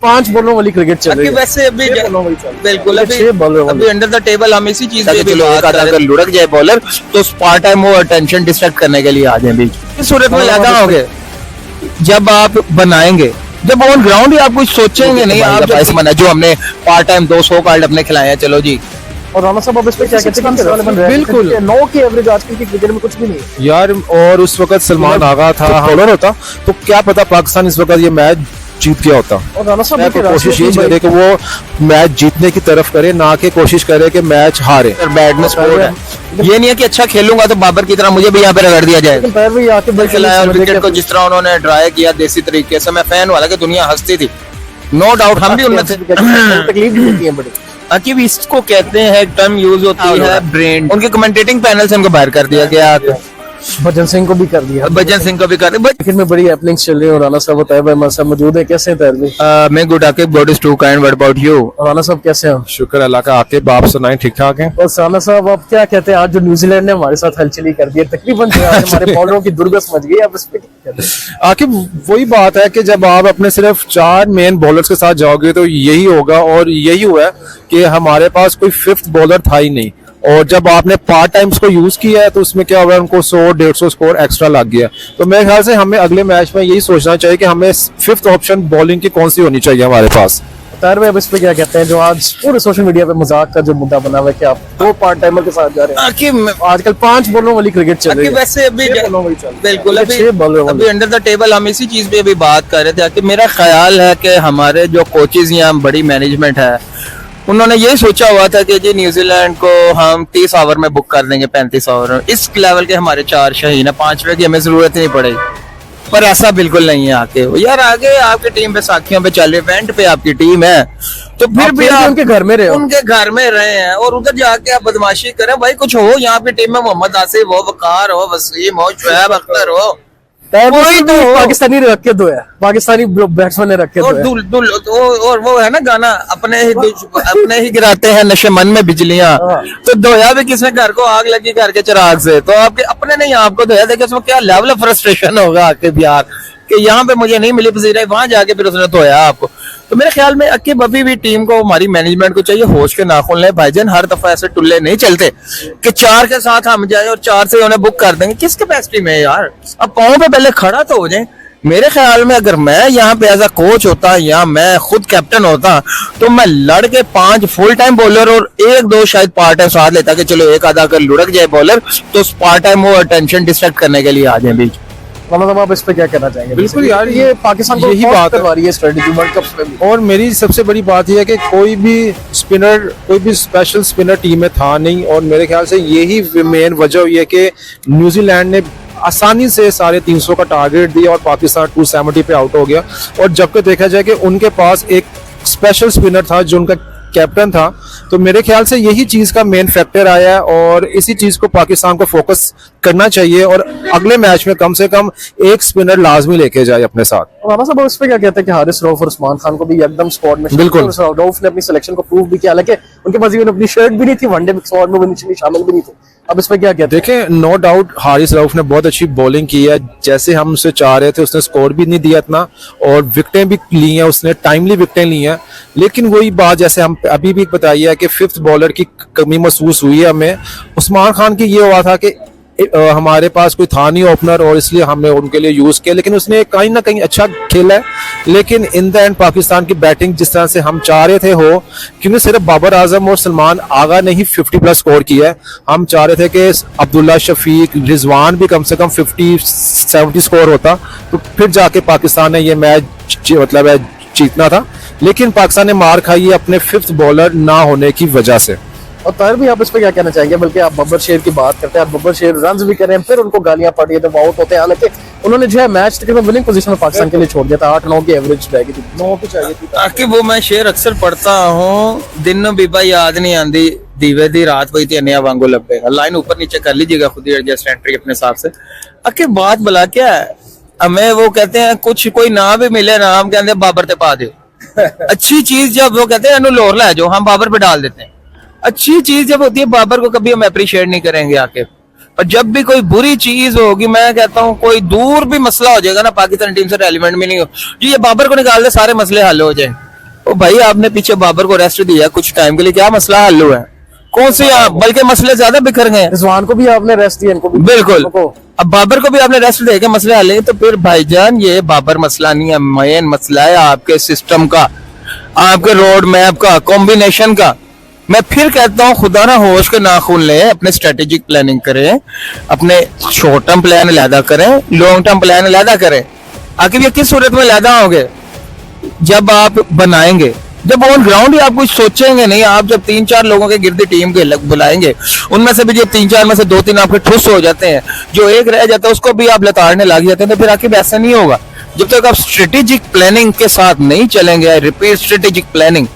5 बॉलों वाली क्रिकेट चल रही है। वैसे अभी बिल्कुल अभी अंडर द टेबल हम इसी चीज पे अगर लुढ़क जाए बॉलर तो पार्ट टाइम वो अटेंशन डिस्ट्रैक्ट करने के लिए आ जाए बीच। इस सूरत में लगा होगे जब आप बनाएंगे, जब ऑन ग्राउंड ही आप कुछ सोचेंगे नहीं, आप ऐसे मना जो हमने पार्ट टाइम 200 कार्ड अपने खिलाए हैं, चलो जी। और राणा साहब अब इस पे क्या कहते हैं? बिल्कुल 9 की एवरेज आजकल की क्रिकेट में कुछ भी नहीं है यार। और उस वक्त सलमान आगा था बॉलर होता तो क्या पता पाकिस्तान इस वक्त ये मैच जीत गया होता। और राणा साहब तो कोशिश ये करे कि वो मैच जीतने की तरफ करे, ना कि कोशिश करे कि मैच हारे। बैड में स्पोर्ट है, ये नहीं है कि अच्छा खेलूंगा तो बाबर की तरह मुझे भी यहाँ पे रगड़ दिया जाए। क्रिकेट को जिस तरह उन्होंने ट्राई किया देसी तरीके से, मैं फैन वाला कि दुनिया हंसती थी, नो डाउट हम भी उनमें थे। तकलीफ भी होती है बड़ी। अकीब इसको कहते हैं, एक टर्म यूज होती है ब्रेन। उनके कमेंटेटिंग पैनल से उनको बाहर कर दिया गया, भजन सिंह को भी कर दिया, भजन सिंह को भी कर दिया। क्रिकेट में बड़ी हैपनिंग्स चल रही है। राणा साहब बताए भाई हमारे साथ मौजूद है, कैसे हैं तैयार भाई? मैं good Aqib, god is too kind, what about you? Rana साहब कैसे हैं? शुक्र अल्लाह का। आकिब आप सुनाएं, ठीक ठाक हैं? बस राणा साहब आप क्या कहते हैं, आज जो न्यूजीलैंड ने हमारे साथ हलचली कर दी है, तकरीबन जो आज हमारे बॉलरों की दुर्गस मच गई, आप इस पे क्या कहते हैं? आकिब वही बात है कि जब आप अपने सिर्फ 4 मेन बॉलर्स के साथ जाओगे तो यही होगा, और यही हुआ है कि हमारे पास कोई 5th बॉलर था ही नहीं। और जब आपने पार्ट टाइम्स को यूज किया है तो उसमें क्या हुआ, उनको 100-150 स्कोर एक्स्ट्रा लग गया। तो मेरे ख्याल से हमें अगले मैच में यही सोचना चाहिए कि हमें 5th ऑप्शन बॉलिंग की कौन सी होनी चाहिए हमारे पास। तार भाई अब इस पे क्या कहते हैं, जो आज पूरे सोशल मीडिया पे मजाक का जो मुद्दा बना हुआ है कि आप 2 पार्ट टाइमर के साथ जा रहे हैं। आजकल 5 बॉलों वाली क्रिकेट चल रही है। वैसे अभी बिल्कुल अभी अंडर द टेबल हम इसी चीज पे अभी बात कर रहे थे कि मेरा ख्याल है कि हमारे जो कोचेज या बड़ी मैनेजमेंट है उन्होंने ये सोचा हुआ था कि जी न्यूजीलैंड को हम 30 ओवर में बुक कर देंगे, 35 ओवर में। इस लेवल के हमारे 4 शहीन है, 5वें की हमें जरूरत नहीं पड़ेगी, पर ऐसा बिल्कुल नहीं है। आके यार आगे आपकी टीम पे साखियों पे चले, इवेंट पे आपकी टीम है तो फिर भी आप उनके घर में रहे, उनके घर में रहे हैं और उधर जाके आप बदमाशी करें भाई। कुछ हो यहाँ पे टीम में, मोहम्मद आसिफ हो, वकार हो, वसीम हो, शुएब अख्तर हो, कोई तो पाकिस्तानी रखे दो है, पाकिस्तानी बैट्समैन ने रखे और वो है ना गाना, अपने ही गिराते हैं नशे मन में बिजलियां। तो धोया भी किसने, घर को आग लगी घर के चिराग से, तो आपके अपने नहीं आपको धोया। देखिए उसमें क्या लेवल ऑफ फ्रस्ट्रेशन होगा आपके बिहार कि यहाँ पे मुझे नहीं मिली पसीना, वहां जाके फिर उसने धोया आपको। तो मेरे ख्याल में अकीब अभी भी टीम को, हमारी मैनेजमेंट को चाहिए होश के नाखून ले भाईजान। हर दफा ऐसे टुल्ले नहीं चलते कि 4 के साथ हम जाए और 4 से उन्हें बुक कर देंगे। किस कैपेसिटी में यार, अब पाँव पे पहले खड़ा तो हो जाए। मेरे ख्याल में अगर मैं यहाँ पे एज अ कोच होता या मैं खुद कैप्टन होता तो मैं लड़ के 5 फुल टाइम बॉलर और 1-2 शायद पार्ट टाइम साथ लेता कि चलो एक आधा अगर लुढ़क जाए बॉलर तो पार्ट टाइम वो अटेंशन डिस्ट्रैक्ट करने के लिए आ जाए बीच। आप इस पे क्या कहना चाहेंगे? बिल्कुल यार, ये पाकिस्तान को यही बात करवा रही है स्ट्रेटजी वर्ल्ड कप में। और मेरी सबसे बड़ी बात यह है कि कोई भी स्पेशल स्पिनर टीम में था नहीं, और मेरे ख्याल से यही मेन वजह हुई है कि न्यूजीलैंड ने आसानी से 350 का टारगेट दिया और पाकिस्तान 270 पे आउट हो गया। और जबकि देखा जाए कि उनके पास एक स्पेशल स्पिनर था जो उनका कैप्टन था, तो मेरे ख्याल से यही चीज का मेन फैक्टर आया है और इसी चीज को पाकिस्तान को फोकस करना चाहिए और अगले मैच में कम से कम एक स्पिनर लाजमी लेके जाए अपने साथ। राणा साहब इस पे क्या कहते हैं कि हारिस रऊफ और उस्मान खान को भी एकदम स्क्वाड में, बिल्कुल रऊफ ने अपनी सिलेक्शन को प्रूव भी किया, हालांकि उनके पास अपनी शर्ट भी नहीं थी, वनडे स्क्वाड में शामिल भी नहीं थे। अब इस पे क्या कहते हैं? देखें, नो डाउट हारिस रऊफ ने बहुत अच्छी बॉलिंग की है, जैसे हम उसे चाह रहे थे। उसने स्कोर भी नहीं दिया इतना और विकेटें भी ली हैं, उसने टाइमली विकेटें ली हैं। लेकिन वही बात जैसे हम अभी भी बताई है कि 5th बॉलर की कमी महसूस हुई है हमें। उस्मान खान की ये हुआ था कि हमारे पास कोई था नहीं ओपनर और इसलिए हमने उनके लिए यूज किया, लेकिन उसने कहीं ना कहीं अच्छा खेला है। लेकिन इन द एंड पाकिस्तान की बैटिंग जिस तरह से हम चाह रहे थे हो, क्योंकि सिर्फ बाबर आजम और सलमान आगा ने ही 50+ स्कोर किया है। हम चाह रहे थे कि अब्दुल्ला शफीक, रिजवान भी कम से कम 50-70 स्कोर होता तो फिर जाके पाकिस्तान ने ये मैच जीतना था। लेकिन पाकिस्तान ने मार खाई है अपने 5th बॉलर ना होने की वजह से। और तार भी आप इस पे क्या कहना चाहेंगे? बल्कि आप बब्बर शेर की बात करते हैं, आप बब्बर शेर रन भी करें, फिर उनको गालियां पड़ रही है, तो आउट होते हैं। हालांकि उन्होंने जो है मैच तकरीबन विनिंग पोजीशन में पाकिस्तान के लिए छोड़ दिया था, 8-9 की एवरेज रहेगी थी, 9 की चाहिए थी। ताकि वो मैं शेर अक्सर पढ़ता हूँ, दिन बीबा याद नहीं आती, दीवे दी रात वही थी अन्या वांगो लपेगा। लाइन ऊपर नीचे कर लीजिएगा खुद ही एडजस्ट एंट्री अपने हिसाब से। आके बात भला क्या है, हमें वो कहते हैं कुछ कोई ना भी मिले ना, हम कहते हैं बाबर ते पा दो। अच्छी चीज जब वो कहते हैं लोर ला जो, हम बाबर पे डाल देते हैं। अच्छी चीज जब होती है बाबर को कभी हम अप्रिशिएट नहीं करेंगे आके, और जब भी कोई बुरी चीज होगी, मैं कहता हूँ कोई दूर भी मसला हो जाएगा ना पाकिस्तान टीम से रेलिवेंट भी नहीं हो, ये बाबर को निकाल दे सारे मसले हल हो जाए। ओ भाई आपने पीछे बाबर को रेस्ट दिया कुछ टाइम के लिए, क्या मसला हल हुआ है? कौन सी बल्कि मसले ज्यादा बिखर गए हैं। रिजवान को भी आपने रेस्ट दिया, इनको भी बिल्कुल, इनको। अब बाबर को भी आपने रेस्ट देके मसले हल है, तो फिर भाईजान ये बाबर मसला नहीं है, मेन मसला है आपके सिस्टम का, आपके रोड मैप का, कॉम्बिनेशन का। मैं फिर कहता हूँ खुदा ना होश के नाखून लें, अपने स्ट्रेटेजिक प्लानिंग करें, अपने शॉर्ट टर्म प्लान अलहदा करें, लॉन्ग टर्म प्लान अलहदा करें। आखिर ये किस सूरत में अलहदा होंगे? जब आप बनाएंगे, जब ऑन ग्राउंड ही आप कुछ सोचेंगे नहीं। आप जब 3-4 लोगों के गिरदी टीम के बुलाएंगे, उनमें से भी जब 3-4 में से 2-3 आपके ठुस हो जाते हैं, जो एक रह जाता है उसको भी आप लताड़ने लग जाते हैं, तो फिर आखिर ऐसा नहीं होगा। जब तक आप स्ट्रेटेजिक प्लानिंग के साथ नहीं चलेंगे, रिपीट स्ट्रेटेजिक प्लानिंग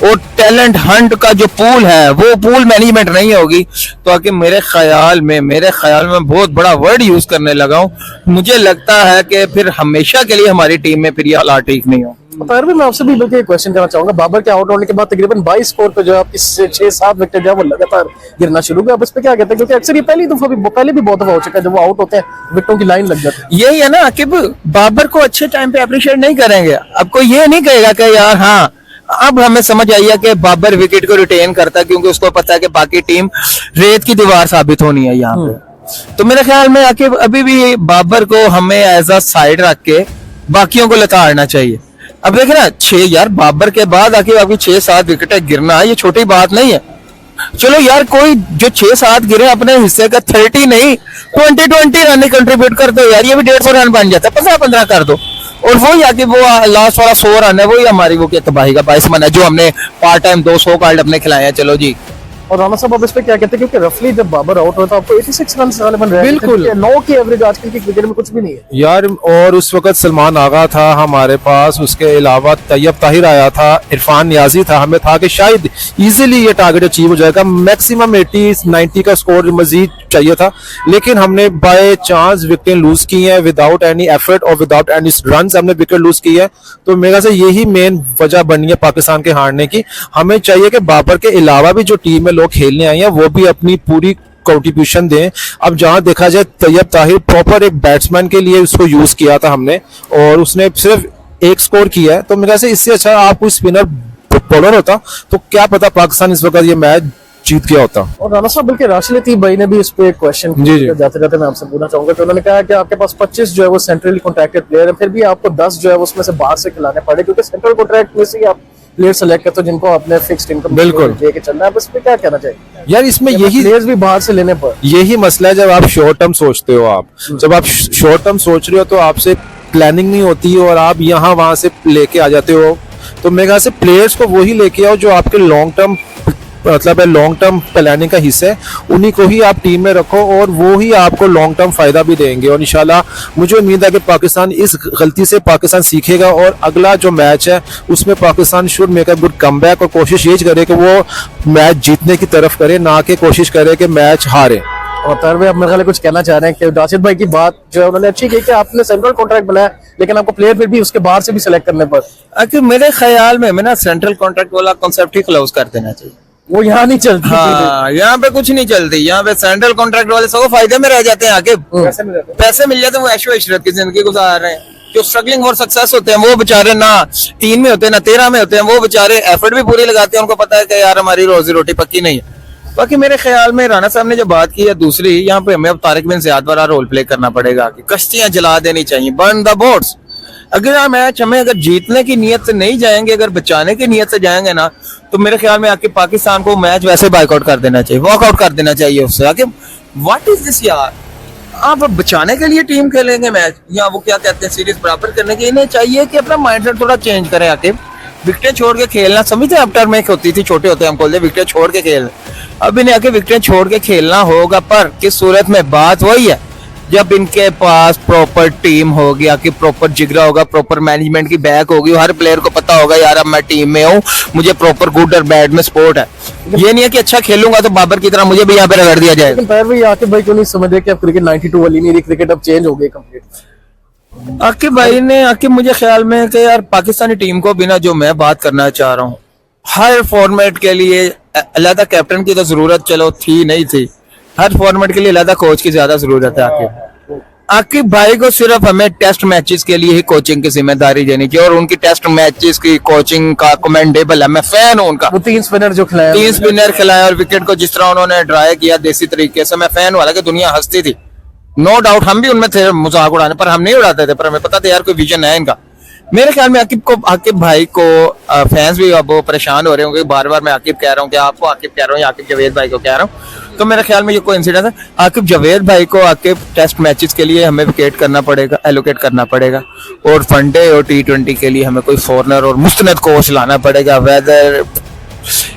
और टैलेंट हंट का जो पूल है वो पूल मैनेजमेंट नहीं होगी, तो आके मेरे ख्याल में बहुत बड़ा वर्ड यूज करने लगा हूं, मुझे लगता है कि फिर हमेशा के लिए हमारी टीम में फिर ये हालात ठीक नहीं हो। ताहिर भाई मैं आपसे भी बल्कि एक क्वेश्चन करना चाहूंगा। बाबर के आउट होने के बाद तकरीबन 22 स्कोर पे जो आपकी 6-7 विकेट जो है वो लगातार गिरना शुरू हुआ। आप इस पे क्या कहते हैं, क्योंकि अक्सर ये पहले भी बहुत दफा हो चुका है जब वो आउट होते हैं विकेटों की लाइन लग जाती है। यही है ना कि बाबर को अच्छे टाइम पे अप्रिशिएट नहीं करेंगे, आपको ये नहीं कहेगा कि यार हाँ अब हमें समझ आई है कि बाबर विकेट को रिटेन करता है, क्योंकि उसको पता है कि बाकी टीम रेत की दीवार साबित होनी है यहाँ पे। तो मेरे ख्याल में आके अभी भी बाबर को हमें एज अ साइड रख के बाकियों को लताड़ना चाहिए। अब देखे ना 6 यार बाबर के बाद आके आपकी 6-7 विकेटें गिरना ये छोटी बात नहीं है। चलो यार कोई जो 6-7 गिरे अपने हिस्से का 30 नहीं 20 रन कंट्रीब्यूट कर दो यार, ये भी 150 रन बन जाता है, 15-15 कर दो। और वो आके वो लास्ट वाला 100 रन है, वही हमारी वो क्या तबाही का बाइस मन है जो हमने पार्ट टाइम 200 कार्ड अपने खिलाए हैं। चलो जी। और राना साहब आप इस पे क्या कहते हैं, क्योंकि रफली जब बाबर आउट होता है आपको 86 रन बन रहे हैं, बिल्कुल। 9 की एवरेज आजकल की क्रिकेट में कुछ भी नहीं है यार। और उस वक्त सलमान आगा था हमारे पास, उसके अलावा तैयब ताहिर आया था, इरफान नियाजी था, हमें था कि शायद इजीली ये टारगेट अचीव हो जाएगा, मैक्सिमम 80-90 का स्कोर मजीद चाहिए था, लेकिन हमने बाय चांस विकेट लूज की है, विदाउट एनी एफर्ट और विदाउट एनी रन हमने विकेट लूज की है। तो मेरा से यही मेन वजह बनी है पाकिस्तान के हारने की। हमें चाहिए कि बाबर के अलावा भी जो टीम में लोग खेलने आए हैं वो भी अपनी पूरी कंट्रीब्यूशन दें। अब जहां देखा जाए तैयब ताहिर प्रॉपर एक बैट्समैन के लिए उसको यूज किया था हमने, और उसने सिर्फ 1 स्कोर किया है, तो मेरा से इससे अच्छा आप कोई स्पिनर बॉलर होता तो क्या पता पाकिस्तान इस वक्त ये मैच जीत गया होता। और राना साहब बल्कि राशिद लतीफ भाई ने भी इस पे एक क्वेश्चन जाते जाते मैं आपसे पूछना चाहूंगा कि उन्होंने कहा कि आपके पास 25 जो है वो सेंट्रली कॉन्ट्रैक्टेड प्लेयर है, फिर भी आपको 10 जो है उसमें से बाहर से खिलाने पड़े, क्योंकि सेंट्रल कॉन्ट्रैक्ट में से ही आप प्लेयर सेलेक्ट करते हो जिनको आपने फिक्स्ड इनकम बिल्कुल लेके चलना है। बस पे क्या कहना चाहिए यार, इसमें यही प्लेयर्स भी बाहर से लेने पर यही मसला है। जब आप शॉर्ट टर्म सोचते हो, आप जब आप शॉर्ट टर्म सोच रहे हो तो आपसे प्लानिंग नहीं होती और आप यहाँ वहां से लेके आ जाते हो। तो मेरे ख्याल से प्लेयर्स को वही लेके आओ जो आपके लॉन्ग टर्म मतलब है लॉन्ग टर्म प्लानिंग का हिस्सा है, उन्हीं को ही आप टीम में रखो और वो ही आपको लॉन्ग टर्म फायदा भी देंगे। और इंशाल्लाह मुझे उम्मीद है कि पाकिस्तान इस गलती से पाकिस्तान सीखेगा और अगला जो मैच है उसमें Pakistan should make a good comeback और कोशिश ये करे कि वो मैच जीतने की तरफ करे, ना कि कोशिश करे कि मैच हारे। और ताहिर भाई आप मेरे ख्याल कुछ कहना चाह रहे हैं कि राशिद भाई की बात जो है उन्होंने अच्छी की कि आपने सेंट्रल कॉन्ट्रैक्ट बनाया लेकिन आपको प्लेयर फिर भी उसके बाहर से भी सिलेक्ट करने पर। आखिर मेरे ख्याल में ना सेंट्रल कॉन्ट्रैक्ट वाला कॉन्सेप्ट ही क्लोज कर देना चाहिए। वो यहाँ नहीं चलती। हाँ, यहाँ पे कुछ नहीं चलती, यहाँ पे सेंट्रल कॉन्ट्रैक्ट वाले सब फायदे में रह जाते हैं, आके पैसे मिल जाते हैं, वो ऐशो इशरत की जिंदगी गुजार रहे हैं। जो स्ट्रगलिंग और सक्सेस होते हैं वो बेचारे ना 3 में होते हैं ना 13 में होते हैं, वो बेचारे एफर्ट भी पूरी लगाते हैं, उनको पता है कि यार हमारी रोजी रोटी पक्की नहीं है। बाकी मेरे ख्याल में राणा साहब ने जो बात की है दूसरी, यहाँ पे हमें अब तारिक बिन ज़ियाद वाला रोल प्ले करना पड़ेगा कि कश्तियां जला देनी चाहिए, बर्न द बोट्स। अगला मैच हमें अगर जीतने की नीयत से नहीं जाएंगे, अगर बचाने की नीयत से जाएंगे ना, तो मेरे ख्याल में आके पाकिस्तान को मैच वैसे बाइकआउट कर देना चाहिए, वॉकआउट कर देना चाहिए उससे। आके व्हाट इज दिस यार, आप बचाने के लिए टीम खेलेंगे मैच या वो क्या कहते हैं सीरीज बराबर करने के? इन्हें चाहिए कि अपना माइंडसेट थोड़ा चेंज करें, आके विकेटें छोड़ के खेलना। समझते हैं आफ्टर में होती थी, छोटे होते हम बोलते विकेट छोड़ के खेल, अब इन्हें आके विकेट छोड़ के खेलना होगा। पर किस सूरत में? बात वही है जब इनके पास प्रॉपर टीम होगी, कि प्रॉपर जिगरा होगा, प्रॉपर मैनेजमेंट की बैक होगी, हर प्लेयर को पता होगा यार अब मैं टीम में हूँ, मुझे प्रॉपर गुड और बैड में सपोर्ट है। ये नहीं है कि अच्छा खेलूंगा तो बाबर की तरह मुझे भी यहाँ पे रगड़ दिया जाए। लेकिन ताहिर भाई आके भाई क्यों नहीं समझ रहे कि अब क्रिकेट 92 वाली नहीं रही, क्रिकेट अब चेंज हो गई कंप्लीट। आके भाई ने आके मुझे ख्याल में कि यार पाकिस्तानी टीम को बिना जो मैं बात करना चाह रहा हूँ, हर फॉर्मेट के लिए अलहदा कैप्टन की तो जरूरत चलो थी नहीं थी, हर फॉर्मेट के लिए अलहदा कोच की ज्यादा जरूरत है। आके आकिब भाई को सिर्फ हमें टेस्ट मैचेस के लिए ही कोचिंग की जिम्मेदारी देनी चाहिए और उनकी टेस्ट मैचेस की कोचिंग का कमेंडेबल है, मैं फैन हूं उनका। वो 3 स्पिनर जो खिलाए, 3 स्पिनर खिलाए और विकेट को जिस तरह उन्होंने ट्राई किया देसी तरीके से, मैं फैन वाला कि दुनिया हंसती थी, नो डाउट हम भी उनमें थे मजाक उड़ाने, पर हम नहीं उड़ाते थे, पर हमें पता था यार कोई विजन है इनका। मेरे ख्याल में आकिब भाई को फैंस भी अब परेशान हो रहे होंगे, बार बार मैं आकिब कह रहा हूँ कि आपको आकिब कह रहा हूँ या आकिब जावेद भाई को कह रहा हूँ, तो मेरे ख्याल में ये कोई इंसिडेंट है। आकिब जावेद भाई को आकिब टेस्ट मैचेस के लिए हमें विकेट करना पड़ेगा, एलोकेट करना पड़ेगा, और वनडे और T20 के लिए हमें कोई फॉरनर और मुस्तनद कोच लाना पड़ेगा। वेदर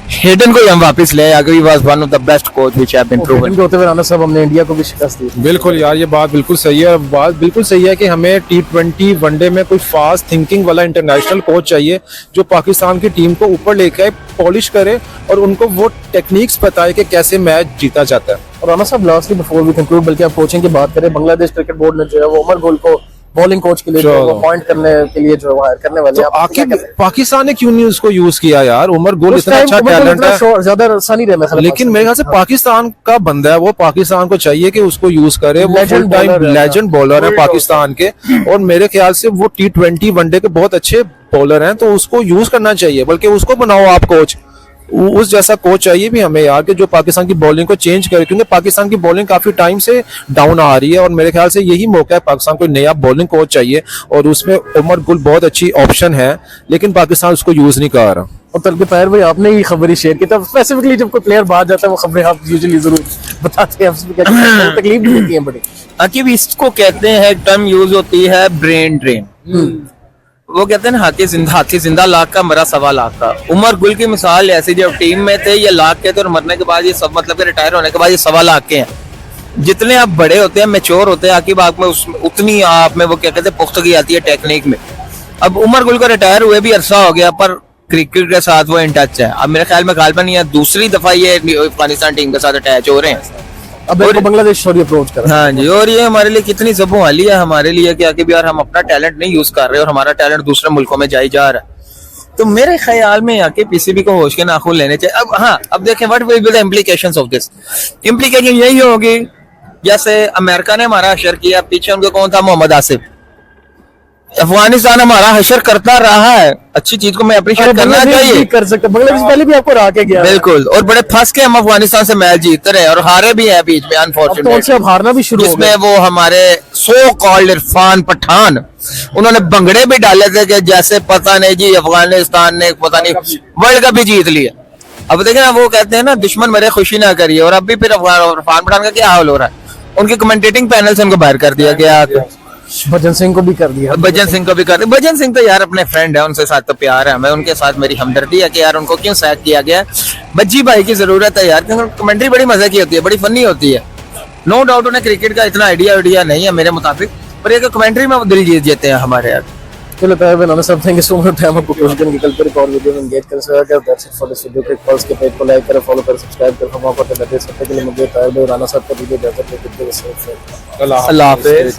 हेडन को हम वापस ले, अगली was one of the best coach which have been proven. इनके होते हुए राना साहब हमने इंडिया को भी शिकस्त दी। बिल्कुल यार, ये बात बिल्कुल सही है। बात बिल्कुल सही है कि हमें T20 वनडे में कोई फास्ट थिंकिंग वाला इंटरनेशनल कोच चाहिए जो पाकिस्तान की टीम को ऊपर लेके आए, पॉलिश करे और उनको वो टेक्निक्स बताए कि कैसे मैच जीता जाता है। और राना साहब लास्टली बिफोर वी कंक्लूड, बल्कि आप कोचिंग की बात करें, बांग्लादेश क्रिकेट बोर्ड ने जो है वो उमर गुल को बॉलिंग कोच के लिए जो अपॉइंट करने के लिए जो हायर करने वाले हैं। आखिर पाकिस्तान ने क्यों नहीं उसको यूज किया यार? उमर गुल इतना अच्छा टैलेंट है, ज्यादा आसानी रहे, लेकिन मेरे ख्याल से पाकिस्तान का बंदा है, वो पाकिस्तान को चाहिए कि उसको यूज करे। वो फुल टाइम लेजेंड बॉलर है पाकिस्तान के, और मेरे ख्याल से वो T20 वनडे के बहुत अच्छे बॉलर हैं, तो उसको यूज करना चाहिए। बल्कि उसको बनाओ आप कोच, उस जैसा कोच चाहिए भी हमें यार, कि जो पाकिस्तान की बॉलिंग को चेंज करे, क्योंकि पाकिस्तान की बॉलिंग काफी टाइम से डाउन आ रही है, और मेरे ख्याल से यही मौका है, पाकिस्तान को नया बॉलिंग कोच चाहिए, और उसमें उमर गुल बहुत अच्छी ऑप्शन है, लेकिन पाकिस्तान उसको यूज नहीं कर रहा। और तलके ताहिर भाई आपने ही खबर शेयर की, तब स्पेसिफिकली जब कोई प्लेयर बाहर जाता है वो खबरें आप यूजुअली जरूर बताते हैं, तकलीफ भी होती है बड़ी। आकिब इसको कहते हैं, टर्म यूज होती है ब्रेन ड्रेन। वो कहते हैं ना हाथी जिंदा लाख का, मरा 1.25 लाख का। उमर गुल की मिसाल ऐसी, जब टीम में थे ये लाख के थे और मरने के बाद ये सब, मतलब रिटायर होने के बाद ये 1.25 लाख के हैं। जितने आप बड़े होते हैं, मैच्योर होते हैं आकिब, आप में उतनी आप में वो क्या कहते हैं पुख्तगी आती है टेक्निक में। अब उमर गुल को रिटायर हुए भी अरसा हो गया, पर क्रिकेट के साथ वो इन टच है। अब मेरे ख्याल में गालिबन ये दूसरी दफा ये अफगानिस्तान टीम के साथ अटैच हो रहे हैं। अब बांग्लादेश सॉरी अप्रोच कर, हाँ जी, और ये हमारे लिए कितनी ज़बों वाली है हमारे लिए कि आगे भी यार हम अपना टैलेंट नहीं यूज कर रहे और हमारा टैलेंट दूसरे मुल्कों में जाई जा रहा है। तो मेरे ख्याल में आके पीसीबी को होश के नाखून लेने चाहिए। अब हाँ, अब देखें what will be the implications of this. Implication यही होगी, जैसे अमेरिका ने हमारा हशर किया, पीछे उनका कौन था, मोहम्मद आसिफ। अफगानिस्तान हमारा हशर करता रहा है, अच्छी चीज को मैं अप्रिशिएट करना चाहिए, कर सकते। बांग्लादेश पहले भी आपको हरा के गया, बिल्कुल, और बड़े फंस के हम अफगानिस्तान से मैच जीत रहे और हारे भी हैं बीच में, अनफॉर्चुनेटली। अब हारना भी शुरू हो गया, जिसमें वो हमारे सो कॉल्ड इरफान पठान, उन्होंने भंगड़े भी डाले थे कि जैसे पता नहीं जी अफगानिस्तान ने पता नहीं वर्ल्ड कप भी जीत लिया। अब देखें ना, वो कहते हैं ना दुश्मन मरे खुशी ना करिए, और अब भी फिर इरफान पठान का क्या हाल हो रहा है, उनके कमेंटेटिंग पैनल से उनको बाहर कर दिया गया। भजन सिंह को भी कर दिया, भजन सिंह को भी कर दिया। भजन सिंह तो यार अपने फ्रेंड है, उनसे साथ तो प्यार है हमें, उनके साथ मेरी हमदर्दी है कि यार उनको क्यों सैक किया गया। भज्जी भाई की जरूरत है यार, क्योंकि कमेंट्री बड़ी मजे की होती है, बड़ी फनी होती है। नो डाउट उन्हें क्रिकेट का इतना आइडिया नहीं है मेरे मुताबिक, पर एक कमेंट्री में वो दिल जीत जाते हैं हमारे यार। चलो ताहिर भाई, सब thank you so much time आपको कोशिश करने की। कल पर एक और वीडियो में एंगेज कर सकते हैं। That's it for this video. Cric pulse के पेज को लाइक करें, फॉलो करें, सब्सक्राइब करें। हम आपको अपडेट देते रहने के लिए मुझे ताहिर भाई राना साहब का वीडियो बेहतर अल्लाह हाफिज़।